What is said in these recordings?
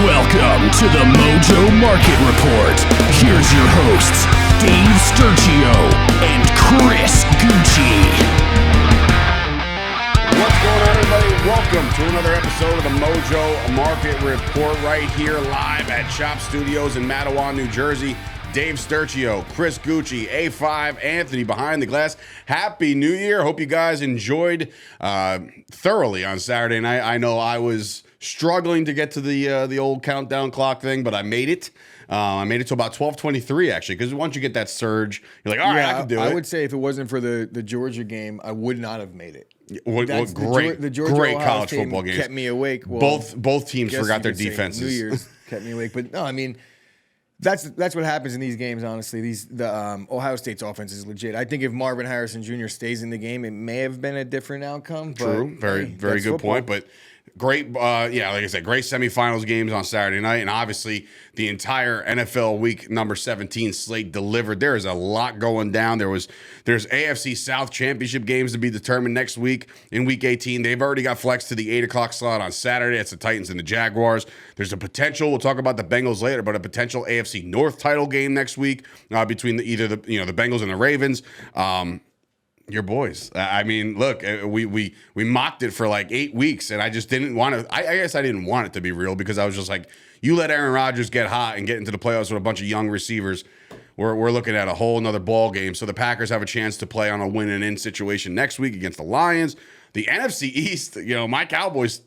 Welcome to the Mojo Market Report. Here's your hosts, Dave Sturchio and Chris Gueci. What's going on, everybody? Welcome to another episode of the Mojo Market Report right here live at Shop Studios in Matawan, New Jersey. Dave Sturchio, Chris Gueci, A5, Anthony behind the glass. Happy New Year. Hope you guys enjoyed thoroughly on Saturday night. I know I was struggling to get to the old countdown clock thing, but I made it. I made it to about 12:23 actually, because once you get that surge, you're like, all right, I can do it. I would say if it wasn't for the Georgia game, I would not have made it. What great college football games kept me awake. Well, both teams forgot their defenses. New Year's kept me awake, but no, I mean. That's what happens in these games, honestly. The Ohio State's offense is legit. I think if Marvin Harrison Jr. stays in the game, it may have been a different outcome. True, very good football. Point. But great, like I said, great semifinals games on Saturday night, and obviously the entire NFL Week number 17 slate delivered. There is a lot going down. There's NFC South Championship games to be determined next week in Week 18. They've already got flexed to the 8 o'clock slot on Saturday. It's the Titans and the Jaguars. There's a potential. We'll talk about the Bengals later, but a potential AFC North title game next week between either the Bengals and the Ravens. Your boys. I mean, look, we mocked it for like 8 weeks, and I just didn't want to. I guess I didn't want it to be real because I was just like, you let Aaron Rodgers get hot and get into the playoffs with a bunch of young receivers. We're looking at a whole nother ball game. So the Packers have a chance to play on a win and in situation next week against the Lions. The NFC East, my Cowboys.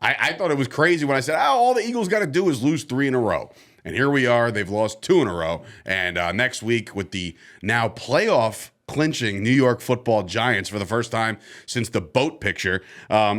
I thought it was crazy when I said, all the Eagles got to do is lose 3 in a row. And here we are. They've lost 2 in a row. And next week with the now playoff clinching New York Football Giants for the first time since the boat picture, they're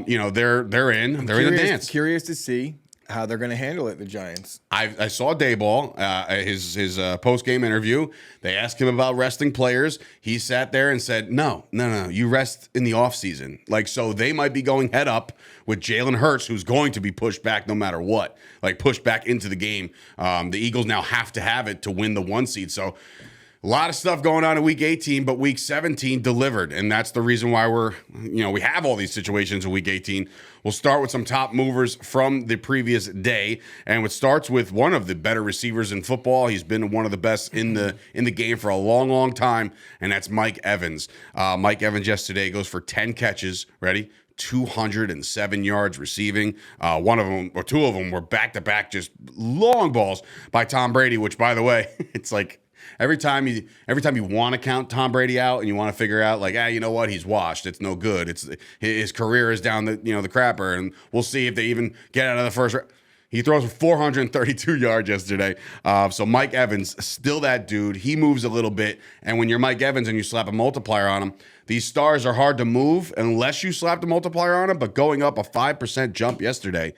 in the dance. Curious to see how they're going to handle it, the Giants. I saw Dayball, his post-game interview. They asked him about resting players. He sat there and said, no, you rest in the offseason. So they might be going head up with Jalen Hurts, who's going to be pushed back no matter what, pushed back into the game. The Eagles now have to have it to win the 1 seed. So a lot of stuff going on in Week 18, but Week 17 delivered, and that's the reason why we have all these situations in Week 18. We'll start with some top movers from the previous day, and it starts with one of the better receivers in football. He's been one of the best in the game for a long, long time, and that's Mike Evans. Mike Evans yesterday goes for 10 catches. Ready? 207 yards receiving. One of them or two of them were back-to-back, just long balls by Tom Brady. Which, by the way, it's like. Every time you want to count Tom Brady out and you want to figure out you know what, he's washed. It's no good. It's his career is down the crapper, and we'll see if they even get out of the first. He throws for 432 yards yesterday. So Mike Evans, still that dude. He moves a little bit, and when you're Mike Evans and you slap a multiplier on him, these stars are hard to move unless you slap the multiplier on him. But going up a 5% jump yesterday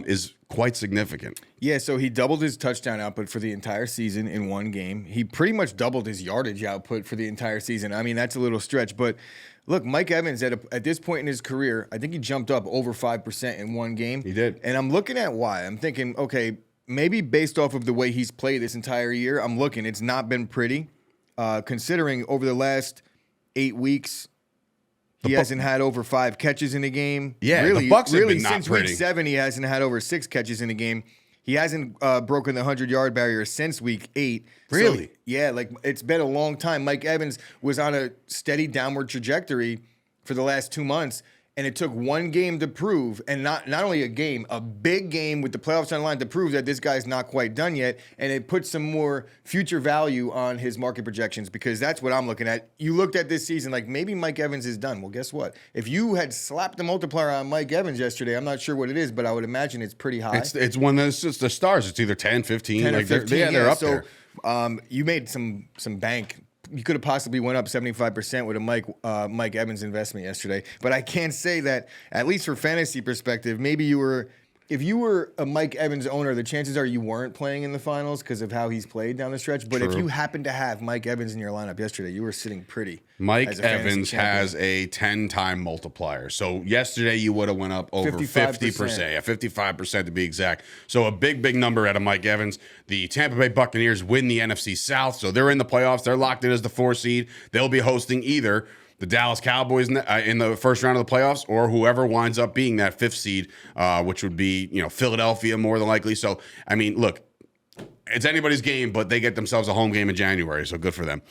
is quite significant. Yeah, so he doubled his touchdown output for the entire season in one game. He pretty much doubled his yardage output for the entire season. I mean, that's a little stretch, but look, Mike Evans at this point in his career, I think he jumped up over 5% in one game. He did. And I'm looking at why. I'm thinking, okay, maybe based off of the way he's played this entire year, it's not been pretty. Considering over the last 8 weeks, he hasn't had over 5 catches in a game. Yeah, the Bucs have been not since pretty. Week 7, he hasn't had over 6 catches in a game. He hasn't broken the 100-yard barrier since Week 8. Really? So, yeah, it's been a long time. Mike Evans was on a steady downward trajectory for the last 2 months, and it took one game to prove, and not only a game, a big game with the playoffs on the line to prove that this guy's not quite done yet, and it puts some more future value on his market projections, because that's what I'm looking at. You looked at this season maybe Mike Evans is done. Well, guess what? If you had slapped the multiplier on Mike Evans yesterday, I'm not sure what it is, but I would imagine it's pretty high. It's when it's just the stars. It's either 10, 15. 10 or 15. They're up there. You made some bank. You could have possibly went up 75% with a Mike Evans investment yesterday. But I can say that, at least for fantasy perspective, maybe if you were a Mike Evans owner, the chances are you weren't playing in the finals because of how he's played down the stretch. But If you happen to have Mike Evans in your lineup yesterday, you were sitting pretty. Mike Evans has a 10-time multiplier. So yesterday you would have went up over 50%. Yeah, 55% to be exact. So a big number out of Mike Evans. The Tampa Bay Buccaneers win the NFC South, so they're in the playoffs. They're locked in as the 4 seed. They'll be hosting either the Dallas Cowboys in the first round of the playoffs, or whoever winds up being that 5th seed, which would be Philadelphia more than likely. So I mean, look, it's anybody's game, but they get themselves a home game in January, so good for them.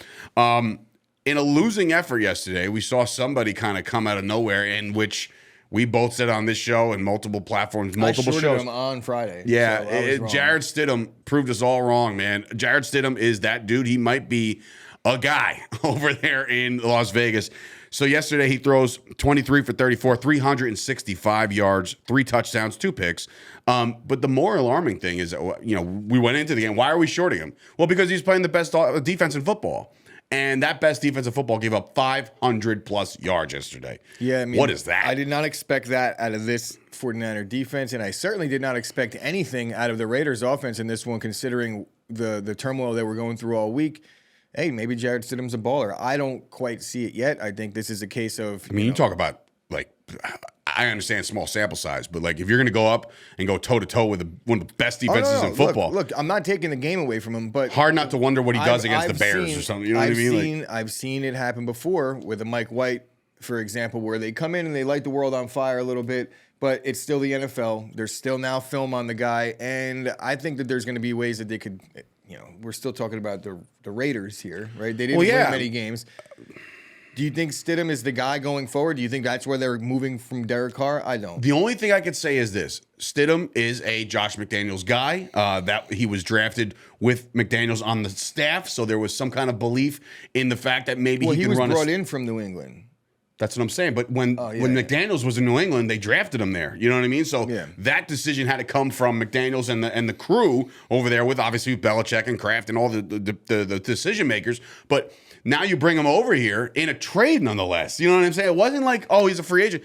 In a losing effort yesterday, we saw somebody kind of come out of nowhere, in which we both said on this show and multiple platforms, multiple shows. Him on Friday. Yeah, so Jarrett Stidham proved us all wrong, man. Jarrett Stidham is that dude. He might be a guy over there in Las Vegas. So yesterday he throws 23 for 34, 365 yards, 3 touchdowns, 2 picks. But the more alarming thing is, we went into the game. Why are we shorting him? Well, because he's playing the best defense in football. And that best defensive football gave up 500-plus yards yesterday. Yeah, I mean, what is that? I did not expect that out of this 49er defense, and I certainly did not expect anything out of the Raiders offense in this one, considering the turmoil that we're going through all week. Hey, maybe Jarrett Stidham's a baller. I don't quite see it yet. I think this is a case of... I mean, you talk about, like... I understand small sample size, but like if you're going to go up and go toe-to-toe with one of the best defenses in football. Look, I'm not taking the game away from him, but... Hard not to wonder what he does against the Bears or something. You know what I mean? I've seen it happen before with a Mike White, for example, where they come in and they light the world on fire a little bit, but it's still the NFL. There's still now film on the guy, and I think that there's going to be ways that they could... we're still talking about the Raiders here, right? They didn't win many games. Do you think Stidham is the guy going forward? Do you think that's where they're moving from Derek Carr? I don't. The only thing I could say is this. Stidham is a Josh McDaniels guy. That he was drafted with McDaniels on the staff, so there was some kind of belief in the fact that maybe he can run. He was brought in from New England. That's what I'm saying. But when McDaniels was in New England, they drafted him there. You know what I mean? So that decision had to come from McDaniels and the crew over there with obviously Belichick and Kraft and all the decision makers. But now you bring him over here in a trade nonetheless. You know what I'm saying? It wasn't like, oh, he's a free agent.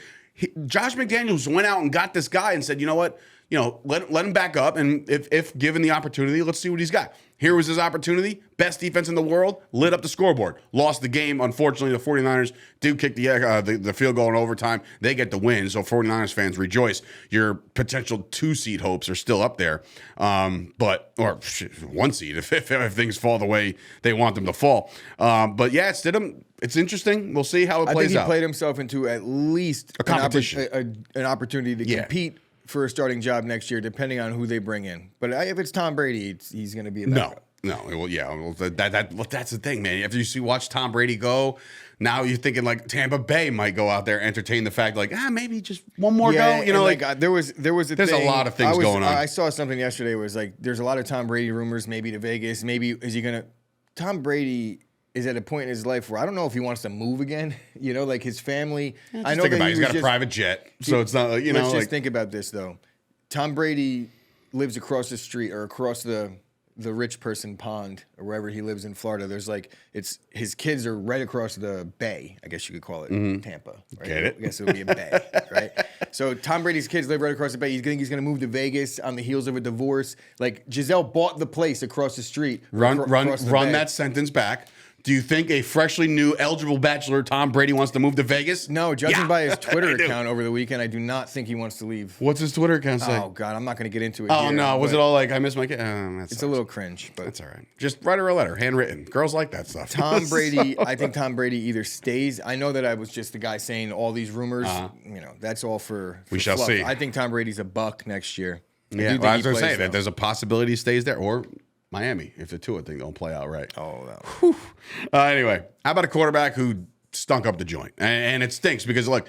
Josh McDaniels went out and got this guy and said, you know what? Let him back up. And if given the opportunity, let's see what he's got. Here was his opportunity. Best defense in the world. Lit up the scoreboard. Lost the game. Unfortunately, the 49ers do kick the field goal in overtime. They get the win. So 49ers fans rejoice. Your potential 2-seed hopes are still up there. Or 1 seed if things fall the way they want them to fall. But yeah, Stidham, it's interesting. We'll see how it plays out. I think he played himself into at least a competition, an opportunity to compete for a starting job next year, depending on who they bring in. But if it's Tom Brady, he's going to be a backup. No. Well, yeah. Well, that's the thing, man. After you watch Tom Brady go, now you're thinking like Tampa Bay might go out there, entertain the fact like maybe just one more go. There's a lot of things going on. I saw something yesterday was like there's a lot of Tom Brady rumors, maybe to Vegas. Maybe is he gonna? Tom Brady is at a point in his life where I don't know if he wants to move again. Like his family. I know he's got a private jet, so it's not. Let's just think about this though. Tom Brady lives across the street or across the rich person pond or wherever he lives in Florida. There's his kids are right across the bay. I guess you could call it Tampa. Right? Get it? I guess it would be a bay, right? So Tom Brady's kids live right across the bay. He's going to move to Vegas on the heels of a divorce. Like Giselle bought the place across the street. Run that sentence back. Do you think a freshly new eligible bachelor Tom Brady wants to move to Vegas? No, judging by his Twitter account over the weekend, I do not think he wants to leave. What's his Twitter account say? Oh, God, I'm not going to get into it Oh, here, no. Was it all like, I miss my kid? It's a little cringe, but that's all right. Just write her a letter, handwritten. Girls like that stuff. Tom Brady, I think Tom Brady either stays. I know that I was just the guy saying all these rumors. That's all for we shall fluff. see. I think Tom Brady's a Buck next year. Yeah, I was going to say that there's a possibility he stays there or Miami if the Tua thing don't play out right. Oh, no. Anyway, how about a quarterback who stunk up the joint? And it stinks because, look,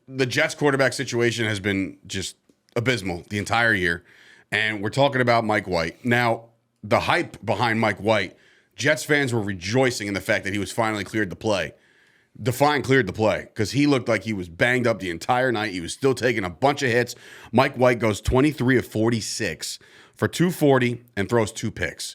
the Jets quarterback situation has been just abysmal the entire year. And we're talking about Mike White. Now, the hype behind Mike White, Jets fans were rejoicing in the fact that he was finally cleared to play. Define cleared to play because he looked like he was banged up the entire night. He was still taking a bunch of hits. Mike White goes 23 of 46 for 240 and throws 2 picks.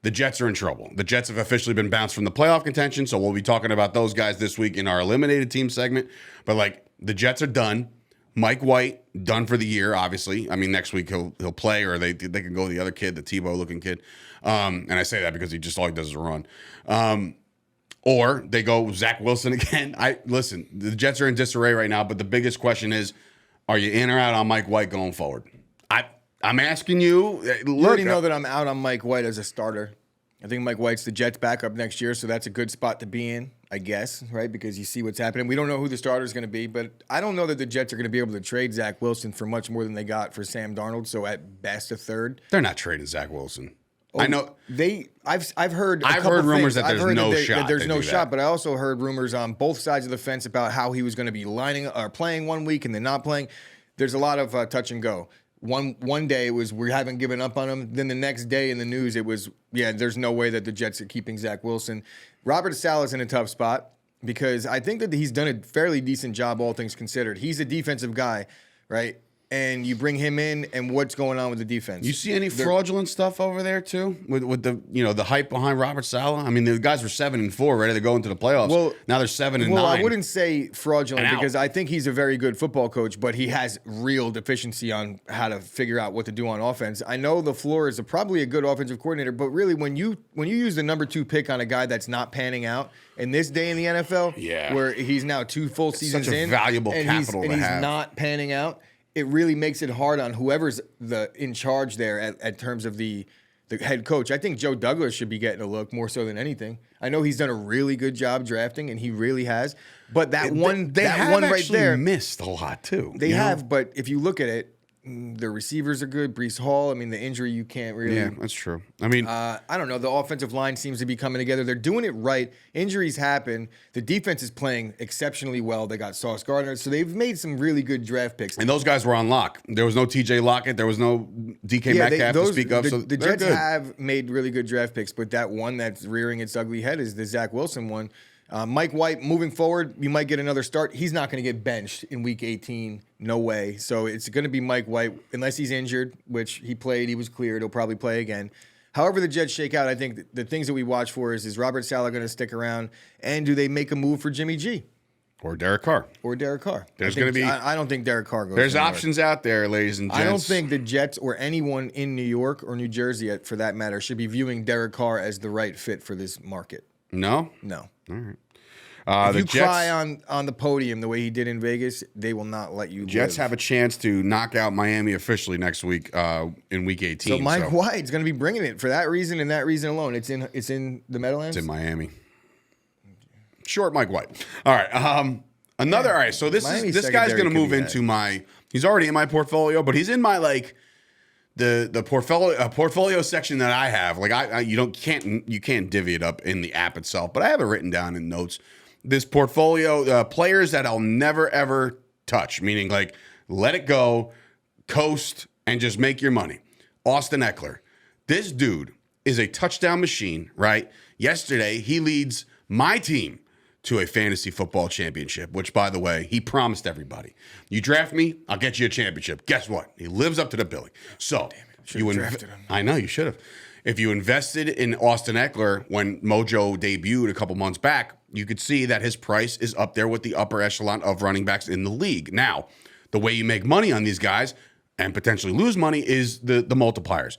The Jets are in trouble. The Jets have officially been bounced from the playoff contention, so we'll be talking about those guys this week in our eliminated team segment. But, the Jets are done. Mike White, done for the year, obviously. I mean, next week he'll play, or they can go the other kid, the Tebow-looking kid. And I say that because all he does is run. Or they go Zach Wilson again. Listen, the Jets are in disarray right now, but the biggest question is, are you in or out on Mike White going forward? I'm asking you. Look, You already know that I'm out on Mike White as a starter. I think Mike White's the Jets' backup next year, so that's a good spot to be in, I guess, right? Because you see what's happening. We don't know who the starter is going to be, but I don't know that the Jets are going to be able to trade Zach Wilson for much more than they got for Sam Darnold. So at best, a third. They're not trading Zach Wilson. I know I've heard rumors that there's no shot. That there's no shot, but I also heard rumors on both sides of the fence about how he was going to be playing one week and then not playing. There's a lot of touch and go. One day it was we haven't given up on him. Then the next day in the news it was there's no way that the Jets are keeping Zach Wilson. Robert Saleh's in a tough spot because I think that he's done a fairly decent job, all things considered. He's a defensive guy, right? And you bring him in, and what's going on with the defense? You see any fraudulent stuff over there too, with the the hype behind Robert Saleh? I mean, the guys were 7-4, ready to go into the playoffs. Well, now they're 7-9. Well, I wouldn't say fraudulent because I think he's a very good football coach, but he has real deficiency on how to figure out what to do on offense. I know LaFleur is probably a good offensive coordinator, but really, when you use the number 2 pick on a guy that's not panning out in this day in the NFL, where he's now 2 full seasons such a in, valuable and capital he's not panning out. It really makes it hard on whoever's in charge there at terms of the head coach. I think Joe Douglas should be getting a look more so than anything. I know he's done a really good job drafting, and he really has. But that one right there missed a lot too. They have, but if you look at it, the receivers are good. Breece Hall, I mean, the injury you can't really. Yeah, that's true. I mean, I don't know. The offensive line seems to be coming together. They're doing it right. Injuries happen. The defense is playing exceptionally well. They got Sauce Gardner, so they've made some really good draft picks. And those guys were on lock. There was no T.J. Lockett. There was no DK Metcalf to speak of. So the Jets have made really good draft picks, but that one that's rearing its ugly head is the Zach Wilson one. Mike White, moving forward, you might get another start. He's not going to get benched in Week 18. No way. So it's going to be Mike White, unless he's injured, which he played. He was cleared. He'll probably play again. However the Jets shake out, I think the things that we watch for is Robert Saleh going to stick around, and do they make a move for Jimmy G? Or Derek Carr. There's going to be. I don't think Derek Carr goes. There's options out there, ladies and gents. I don't think the Jets or anyone in New York or New Jersey, for that matter, should be viewing Derek Carr as the right fit for this market. No? No. All right. If you Jets, cry on the podium the way he did in Vegas, they will not let you Jets live. have a chance to knock out Miami officially next week in Week 18. So Mike White's going to be bringing it for that reason and that reason alone. It's in the Meadowlands? It's in Miami. Short Mike White. All right. All right. So this guy's going to move into my – he's already in my portfolio, but he's in my the portfolio section that I have. Like you can't divvy it up in the app itself, but I have it written down in notes. This portfolio, players that I'll never, ever touch, meaning like let it go, coast, and just make your money. Austin Eckler. This dude is a touchdown machine, right? Yesterday, he leads my team to a fantasy football championship, which, by the way, he promised everybody. You draft me, I'll get you a championship. Guess what? He lives up to the billing. So, you drafted him. I know, you should have. If you invested in Austin Eckler when Mojo debuted a couple months back, you could see that his price is up there with the upper echelon of running backs in the league. Now, the way you make money on these guys and potentially lose money is the multipliers.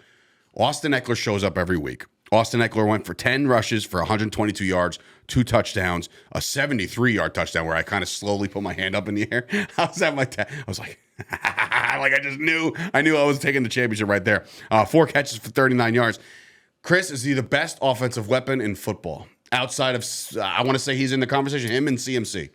Austin Eckler shows up every week. Austin Eckler went for 10 rushes for 122 yards, 2 touchdowns, a 73-yard touchdown where I kind of slowly put my hand up in the air. I was at my I was like, I knew I was taking the championship right there. 4 catches for 39 yards. Chris, is he the best offensive weapon in football? Outside of, I want to say he's in the conversation, him and CMC.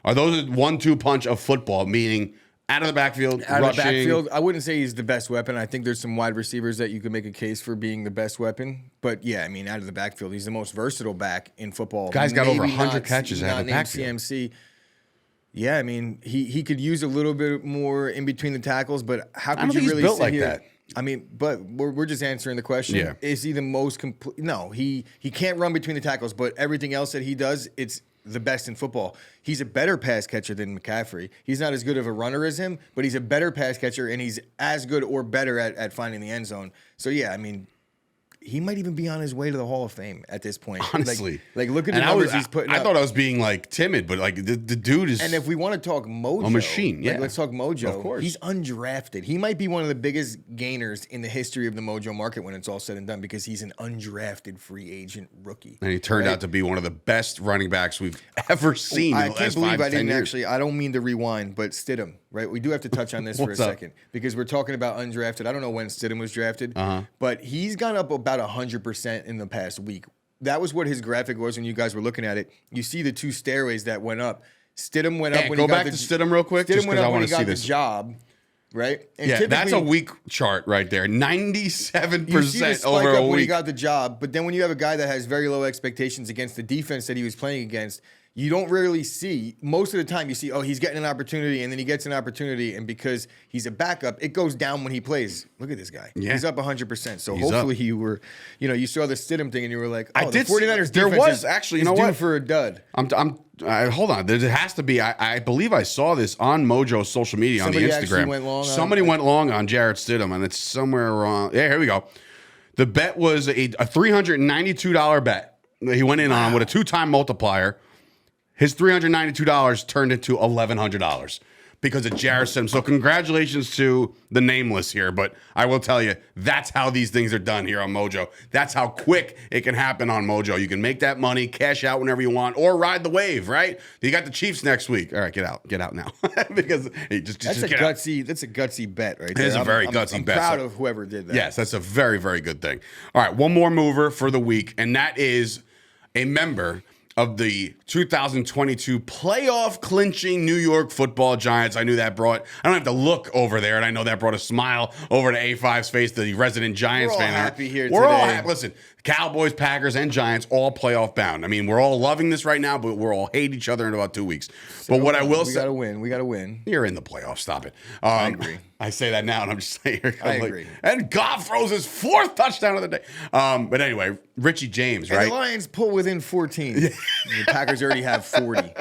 Are those a 1-2 punch of football, meaning out of the backfield, rushing? I wouldn't say he's the best weapon. I think there's some wide receivers that you could make a case for being the best weapon. But yeah, I mean, out of the backfield, he's the most versatile back in football. Guy's got over 100 catches out of the backfield. CMC. Yeah, I mean, he could use a little bit more in between the tackles, but how could you really built sit like here? that? I mean, but we're just answering the question. Yeah. Is he the most complete? No, he can't run between the tackles, but everything else that he does, it's the best in football. He's a better pass catcher than McCaffrey. He's not as good of a runner as him, but he's a better pass catcher, and he's as good or better at finding the end zone. So, yeah, I mean, he might even be on his way to the Hall of Fame at this point. Honestly. Like look at the numbers he's putting up. I thought I was being, timid, but, the dude is... And if we want to talk Mojo... A machine, yeah. Let's talk Mojo. Of course. He's undrafted. He might be one of the biggest gainers in the history of the Mojo market when it's all said and done because he's an undrafted free agent rookie. And he turned out to be one of the best running backs we've ever seen in the last 5 to 10 years. I don't mean to rewind, but Stidham. right? We do have to touch on this for a What's up? second because we're talking about undrafted. I don't know when Stidham was drafted, but he's gone up about 100% in the past week. That was what his graphic was when you guys were looking at it. You see the two stairways that went up. Stidham went up when go he got back to Stidham real quick. Stidham went up when he got the this. job, right? And Yeah, that's a typically, week chart right there. you see the 97% spike over up a when he week. got the job, but then when you have a guy that has very low expectations against the defense that he was playing against, you don't rarely see. Most of the time, you see, oh, he's getting an opportunity, and then he gets an opportunity, and because he's a backup, it goes down when he plays. Look at this guy; he's up 100%. So hopefully, you were, you saw the Stidham thing, and you were like, oh, I did the 49ers see, there defense was is, actually, is you know due what? for a dud. Hold on. There has to be. I believe I saw this on Mojo's social media Somebody on the actually Instagram. went long on- Somebody went long on Jarrett Stidham, and it's somewhere around. Yeah, here we go. The bet was a $392 bet that he went in on with a 2-time multiplier. His $392 turned into $1,100 because of Jarrett Stidham. So congratulations to the nameless here, but I will tell you, that's how these things are done here on Mojo. That's how quick it can happen on Mojo. You can make that money, cash out whenever you want, or ride the wave, right? You got the Chiefs next week. All right, get out now. Because hey, just That's get out. That's a gutsy bet right there. It is a very gutsy I'm bet. proud So- of whoever did that. Yes, that's a very, very good thing. All right, one more mover for the week, and that is a member of the 2022 playoff clinching New York Football Giants. I knew that brought, I don't have to look over there, and I know that brought a smile over to A5's face, the resident Giants We're all fan. happy here We're all today. happy. Listen, Cowboys, Packers, and Giants all playoff bound. I mean, we're all loving this right now, but we'll all hate each other in about 2 weeks. But what I will we say, gotta win. We gotta win. you're in the playoffs. Stop it. I agree. I say that now, and I'm just saying. I agree. And God throws his 4th touchdown of the day. But anyway, Richie James, And right? the Lions pull within 14. The Packers already have 40.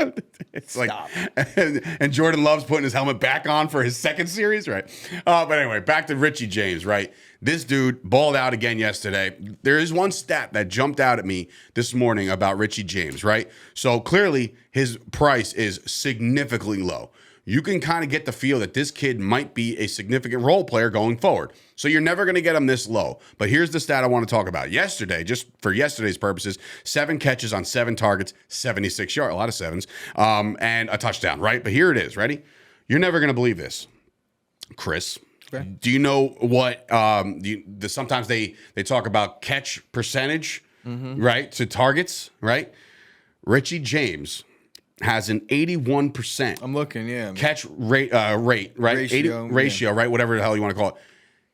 It's Stop. like, and Jordan Love's putting his helmet back on for his second series, right? But anyway, back to Richie James, right? This dude balled out again yesterday. There is one stat that jumped out at me this morning about Richie James, right? So clearly his price is significantly low. You can kind of get the feel that this kid might be a significant role player going forward. So you're never going to get him this low. But here's the stat I want to talk about. Yesterday, just for yesterday's purposes, 7 catches on 7 targets, 76 yards, a lot of sevens, and a touchdown, right? But here it is. Ready? You're never going to believe this. Chris, do you know what sometimes they talk about catch percentage, right, to targets, right? Richie James has an 81% I'm looking, yeah. catch rate, right? Ratio, right? Whatever the hell you want to call it.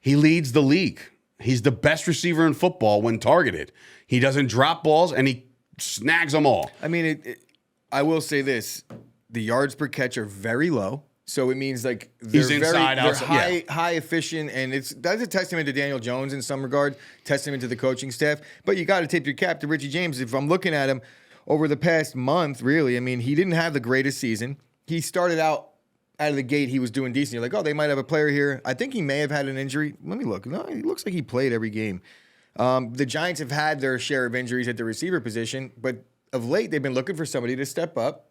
He leads the league. He's the best receiver in football when targeted. He doesn't drop balls, and he snags them all. I mean, I will say this: the yards per catch are very low. So it means like He's inside, outside, high efficient, and that's a testament to Daniel Jones in some regard, testament to the coaching staff. But you got to tip your cap to Richie James. If I'm looking at him over the past month, really, I mean, he didn't have the greatest season. He started out of the gate, he was doing decent. You're like, oh, they might have a player here. I think he may have had an injury. Let me look. No, he looks like he played every game. The Giants have had their share of injuries at the receiver position, but of late they've been looking for somebody to step up.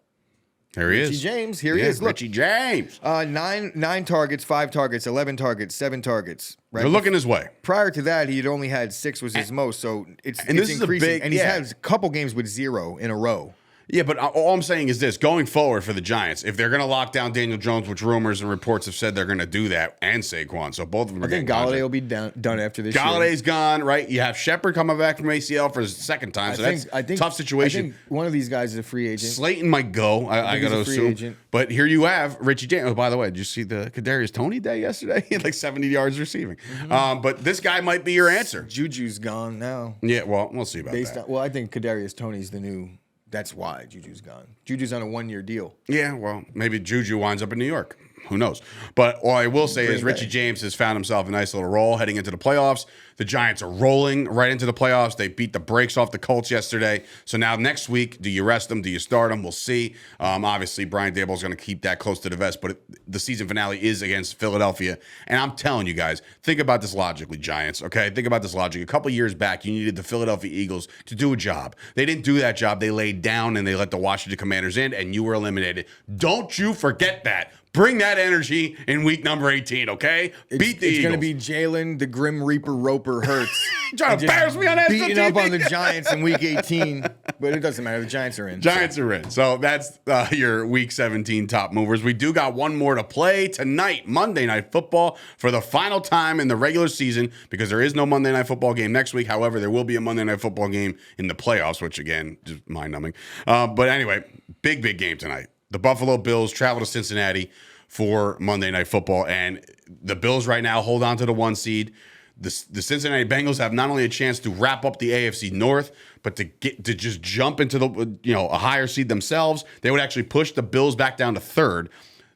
Here he Richie is. James, here he is. Look, Richie James. 9 targets, 5 targets, 11 targets, 7 targets. Right. They're looking his way. Prior to that, he had only had 6 was his most. So it's this is a increasing. big- and he's yeah. had a couple games with 0 in a row. Yeah, but all I'm saying is this. Going forward for the Giants, if they're going to lock down Daniel Jones, which rumors and reports have said they're going to do that, and Saquon, so both of them are I think getting Galladay contracts. will be done after this year. Galladay's gone, right? You have Shepard coming back from ACL for his second time, so that's a tough situation. I think one of these guys is a free agent. Slayton might go, I think got to he's a free assume. agent. But here you have Richie James. Oh, by the way, did you see the Kadarius Toney day yesterday? He had like 70 yards receiving. But this guy might be your answer. Juju's gone now. Yeah, well, we'll see about that. Well, I think Kadarius Toney's the new. That's why Juju's gone. Juju's on a 1-year deal. Yeah, well, maybe Juju winds up in New York. Who knows? But all I will say is Richie James has found himself a nice little role heading into the playoffs. The Giants are rolling right into the playoffs. They beat the brakes off the Colts yesterday. So now next week, do you rest them? Do you start them? We'll see. Obviously, Brian Daboll is going to keep that close to the vest, but the season finale is against Philadelphia. And I'm telling you guys, think about this logically, Giants, okay? Think about this logically. A couple years back, you needed the Philadelphia Eagles to do a job. They didn't do that job. They laid down and they let the Washington Commanders in, and you were eliminated. Don't you forget that. Bring that energy in week number 18, okay? Beat the Eagles. It's going to be Jalen, the Grim Reaper Roper Hurts. Trying to embarrass me on that. Beating up on the Giants in week 18. But it doesn't matter. The Giants are in. Giants are in. So that's your week 17 top movers. We do got one more to play tonight, Monday Night Football, for the final time in the regular season, because there is no Monday Night Football game next week. However, there will be a Monday Night Football game in the playoffs, which, again, just mind-numbing. But anyway, big game tonight. The Buffalo Bills travel to Cincinnati for Monday Night Football, and the Bills right now hold on to the 1 seed. The Cincinnati Bengals have not only a chance to wrap up the AFC North, but to just jump into a higher seed themselves. They would actually push the Bills back down to 3rd.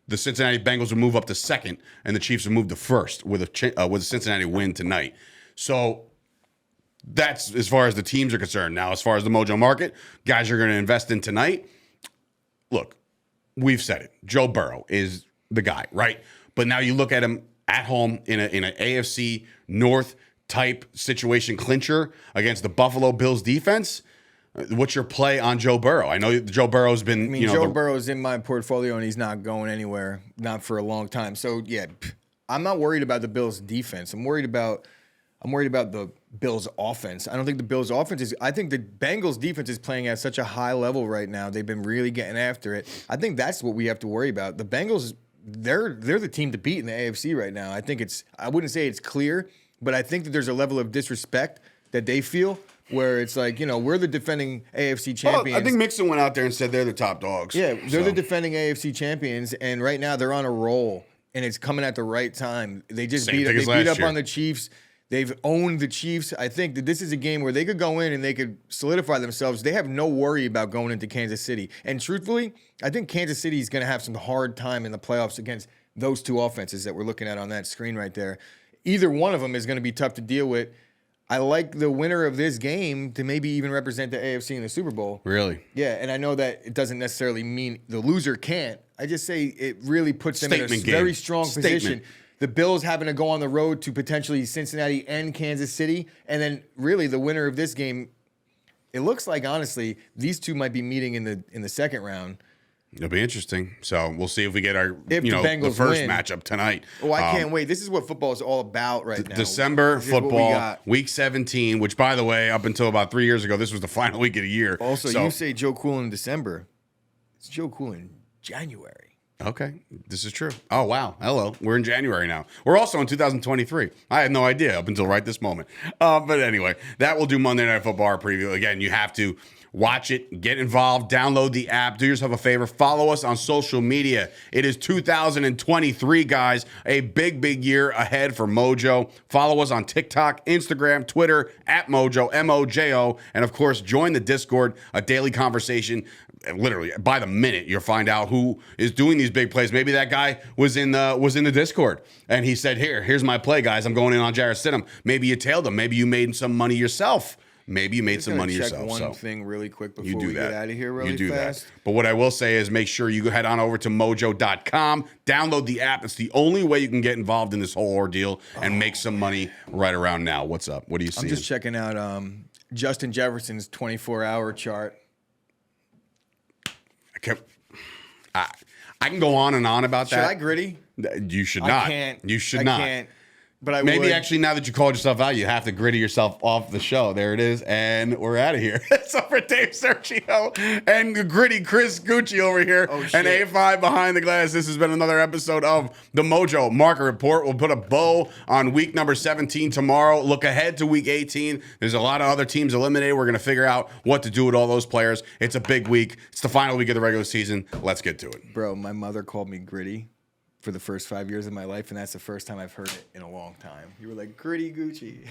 The Cincinnati Bengals would move up to 2nd, and the Chiefs would move to 1st with a Cincinnati win tonight. So that's as far as the teams are concerned. Now, as far as the Mojo Market, guys are going to invest in tonight. Look, we've said it. Joe Burrow is the guy, right? But now you look at him at home in an AFC North type situation clincher against the Buffalo Bills defense. What's your play on Joe Burrow? I know Joe Burrow's been. Joe Burrow's in my portfolio and he's not going anywhere, not for a long time. So yeah, I'm not worried about the Bills defense. I'm worried about the Bills offense. I don't think the Bills offense is. I think the Bengals defense is playing at such a high level right now. They've been really getting after it. I think that's what we have to worry about. The Bengals, they're the team to beat in the AFC right now. I wouldn't say it's clear, but I think that there's a level of disrespect that they feel where it's like, we're the defending AFC champions. Well, I think Mixon went out there and said they're the top dogs. Yeah, they're the defending AFC champions, and right now they're on a roll, and it's coming at the right time. They just beat up on the Chiefs. They've owned the Chiefs. I think that this is a game where they could go in and they could solidify themselves. They have no worry about going into Kansas City. And truthfully, I think Kansas City is going to have some hard time in the playoffs against those two offenses that we're looking at on that screen right there. Either one of them is going to be tough to deal with. I like the winner of this game to maybe even represent the AFC in the Super Bowl. Really? Yeah, and I know that it doesn't necessarily mean the loser can't. I just say it really puts them in a very strong position. The Bills having to go on the road to potentially Cincinnati and Kansas City. And then really the winner of this game, it looks like, honestly, these two might be meeting in the second round. It'll be interesting. So we'll see if we get the first matchup tonight. Oh, I can't wait. This is what football is all about right now. December football, week 17, which, by the way, up until about 3 years ago, this was the final week of the year. Also, you say Joe Cool in December. It's Joe Cool in January. Okay, this is true. Oh, wow. Hello. We're in January now. We're also in 2023. I had no idea up until right this moment. But anyway, that will do Monday Night Football preview. Again, you have to watch it, get involved, download the app, do yourself a favor, follow us on social media. It is 2023, guys. A big year ahead for Mojo. Follow us on TikTok, Instagram, Twitter, @Mojo, MOJO. And of course, join the Discord, a daily conversation. Literally, by the minute, you'll find out who is doing these big plays. Maybe that guy was in the Discord, and he said, here's my play, guys. I'm going in on Jarrett Stidham. Maybe you tailed him. Maybe you made some money yourself. Maybe you made some money yourself. One thing really quick before we get out of here really fast. That. But what I will say is make sure you head on over to mojo.com, download the app. It's the only way you can get involved in this whole ordeal and make some money right around now. What's up? What are you seeing? I'm just checking out Justin Jefferson's 24-hour chart. I can go on and on about that. Should I gritty? You should not. I can't. You should not. I can't. But I Maybe would. Actually, now that you called yourself out, you have to gritty yourself off the show. There it is, and we're out of here. So for Dave Sturchio and the gritty Chris Gueci over here, and A5 behind the glass, this has been another episode of the Mojo Market Report. We'll put a bow on week number 17 tomorrow. Look ahead to week 18. There's a lot of other teams eliminated. We're going to figure out what to do with all those players. It's a big week. It's the final week of the regular season. Let's get to it. Bro, my mother called me gritty for the first 5 years of my life, and that's the first time I've heard it in a long time. You were like, gritty Gucci.